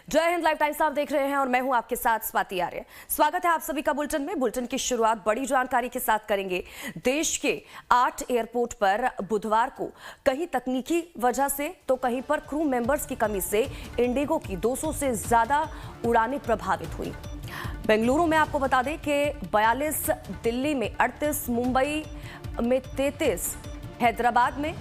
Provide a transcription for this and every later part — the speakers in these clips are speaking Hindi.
जय हिंद। लाइव टाइम्स आप देख रहे हैं और मैं हूं आपके साथ स्वाति आर्य। स्वागत है आप सभी का बुलेटिन में। बुलेटिन की शुरुआत बड़ी जानकारी के साथ करेंगे। देश के 8 एयरपोर्ट पर बुधवार को कहीं तकनीकी वजह से तो कहीं पर क्रू मेंबर्स की कमी से इंडिगो की 200 से ज्यादा उड़ानें प्रभावित हुई। बेंगलुरु में आपको बता दें कि 42, दिल्ली में 38, मुंबई में 33, हैदराबाद में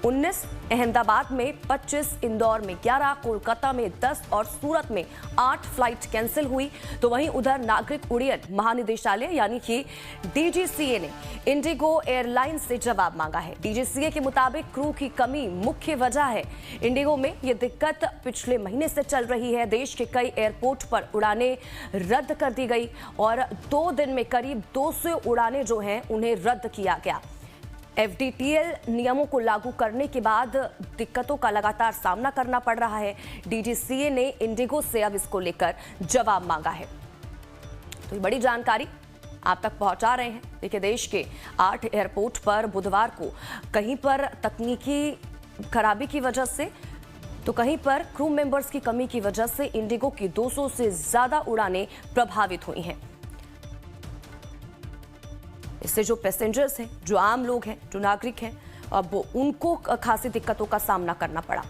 19, अहमदाबाद में 25, इंदौर में 11, कोलकाता में 10 और सूरत में 8 फ्लाइट कैंसिल हुई। तो वहीं उधर नागरिक उड्डयन महानिदेशालय यानी कि डीजीसीए ने इंडिगो एयरलाइंस से जवाब मांगा है। डीजीसीए के मुताबिक क्रू की कमी मुख्य वजह है। इंडिगो में ये दिक्कत पिछले महीने से चल रही है। देश के कई एयरपोर्ट पर उड़ानें रद्द कर दी गई और 2 दिन में करीब 200 उड़ानें जो हैं उन्हें रद्द किया गया। एफडीटीएल नियमों को लागू करने के बाद दिक्कतों का लगातार सामना करना पड़ रहा है। डीजीसीए ने इंडिगो से अब इसको लेकर जवाब मांगा है। तो ये बड़ी जानकारी आप तक पहुंचा रहे हैं। देखिए, देश के 8 एयरपोर्ट पर बुधवार को कहीं पर तकनीकी खराबी की वजह से तो कहीं पर क्रू मेंबर्स की कमी की वजह से इंडिगो की 200 से ज्यादा उड़ानें प्रभावित हुई हैं। इससे जो पैसेंजर्स हैं, जो आम लोग हैं, जो नागरिक हैं, अब उनको खासी दिक्कतों का सामना करना पड़ा।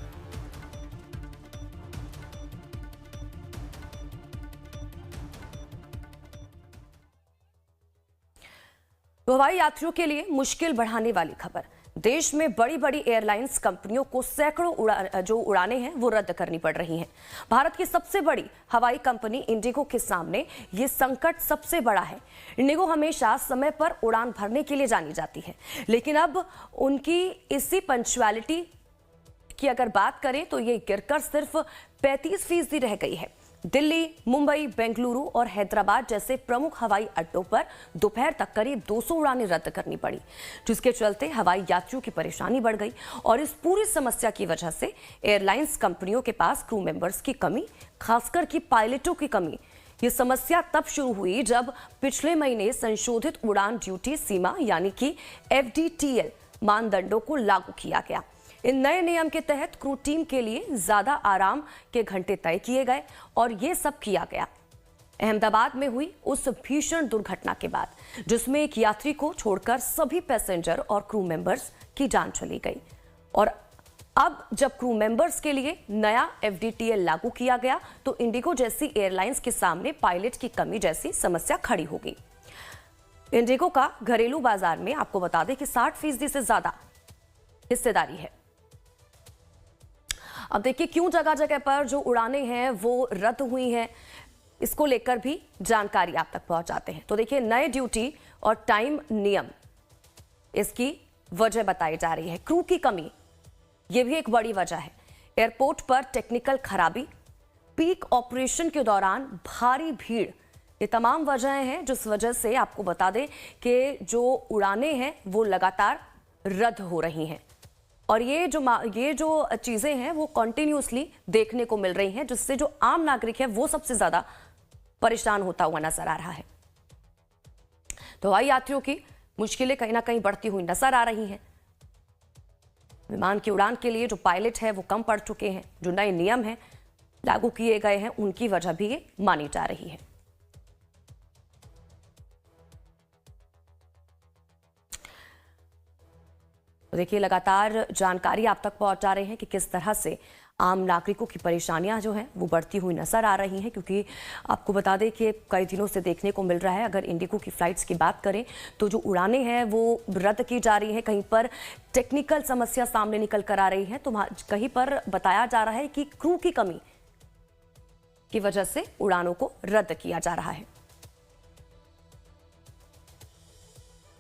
तो हवाई यात्रियों के लिए मुश्किल बढ़ाने वाली खबर। देश में बड़ी बड़ी एयरलाइंस कंपनियों को सैकड़ों जो उड़ानें हैं वो रद्द करनी पड़ रही हैं। भारत की सबसे बड़ी हवाई कंपनी इंडिगो के सामने ये संकट सबसे बड़ा है। इंडिगो हमेशा समय पर उड़ान भरने के लिए जानी जाती है, लेकिन अब उनकी इसी पंक्चुअलिटी की अगर बात करें तो ये गिरकर सिर्फ 35% रह गई है। दिल्ली, मुंबई, बेंगलुरु और हैदराबाद जैसे प्रमुख हवाई अड्डों पर दोपहर तक करीब 200 उड़ानें रद्द करनी पड़ी, जिसके चलते हवाई यात्रियों की परेशानी बढ़ गई। और इस पूरी समस्या की वजह से एयरलाइंस कंपनियों के पास क्रू मेंबर्स की कमी, खासकर कि पायलटों की कमी, ये समस्या तब शुरू हुई जब पिछले महीने संशोधित उड़ान ड्यूटी सीमा यानी कि एफडीटीएल मानदंडों को लागू किया गया। इन नए नियम के तहत क्रू टीम के लिए ज्यादा आराम के घंटे तय किए गए और ये सब किया गया अहमदाबाद में हुई उस भीषण दुर्घटना के बाद, जिसमें एक यात्री को छोड़कर सभी पैसेंजर और क्रू मेंबर्स की जान चली गई। और अब जब क्रू मेंबर्स के लिए नया एफडीटीएल लागू किया गया तो इंडिगो जैसी एयरलाइंस के सामने पायलट की कमी जैसी समस्या खड़ी हो गई। इंडिगो का घरेलू बाजार में आपको बता दें कि 60% से ज्यादा हिस्सेदारी है। अब देखिए, क्यों जगह जगह पर जो उड़ानें हैं वो रद्द हुई हैं, इसको लेकर भी जानकारी आप तक पहुंचाते हैं। तो देखिए, नए ड्यूटी और टाइम नियम इसकी वजह बताई जा रही है। क्रू की कमी ये भी एक बड़ी वजह है। एयरपोर्ट पर टेक्निकल खराबी, पीक ऑपरेशन के दौरान भारी भीड़, ये तमाम वजहें हैं जिस वजह से आपको बता दें कि जो उड़ानें हैं वो लगातार रद्द हो रही हैं। और ये जो चीजें हैं वो कंटिन्यूसली देखने को मिल रही हैं, जिससे जो आम नागरिक है वो सबसे ज्यादा परेशान होता हुआ नजर आ रहा है। तो हवाई यात्रियों की मुश्किलें कहीं ना कहीं बढ़ती हुई नजर आ रही हैं। विमान की उड़ान के लिए जो पायलट है वो कम पड़ चुके हैं। जो नए नियम हैं लागू किए गए हैं उनकी वजह भी ये मानी जा रही है। देखिए, लगातार जानकारी आप तक पहुंचा रहे हैं कि किस तरह से आम नागरिकों की परेशानियां जो हैं वो बढ़ती हुई नजर आ रही हैं। क्योंकि आपको बता दें कि कई दिनों से देखने को मिल रहा है, अगर इंडिगो की फ्लाइट्स की बात करें तो जो उड़ानें हैं वो रद्द की जा रही हैं। कहीं पर टेक्निकल समस्या सामने निकल कर आ रही है, तो कहीं पर बताया जा रहा है कि क्रू की कमी की वजह से उड़ानों को रद्द किया जा रहा है।